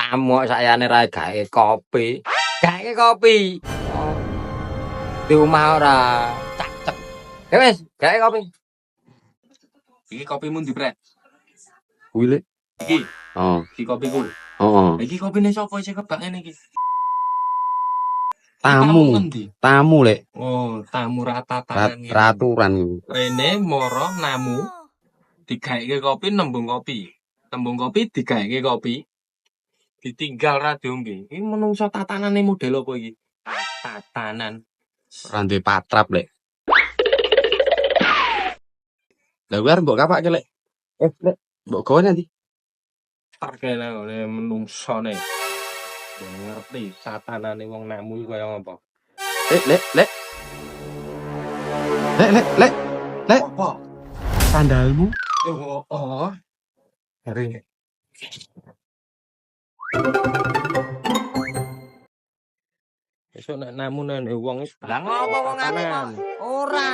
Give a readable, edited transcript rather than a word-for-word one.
tamu sayane ra gawe kopi. Gawe kopi. Di omah ora cacek. Ya wis, gawe kopi. Iki kopimu ndi, Pret? Kuwi le. Iki. Oh, Iki kopiku. heeh. Iki kopine sapa sih kebak ngene iki? Tamu. Ngendi? Tamu lek. Oh, tamu rata-tatanan ngene. Raturan. Rene moro namu digaeke kopi nembung kopi. Tembung kopi digaeke kopi. Ditinggal ra diombe. Iki menungso tatanane model apa iki? Tatanan. Ora duwe patrap lek. Lah kuwi arep mbok kapake lek. Lek mbok gawe nanti. Tarkene ngene menungsone. Ngerti satanane wong namu iki kaya apa? Lek. Lek. Apa? Sandalmu. Oh. Hari. Esuk nek namu nang wong iki. Lah ngopo wong anu kok ora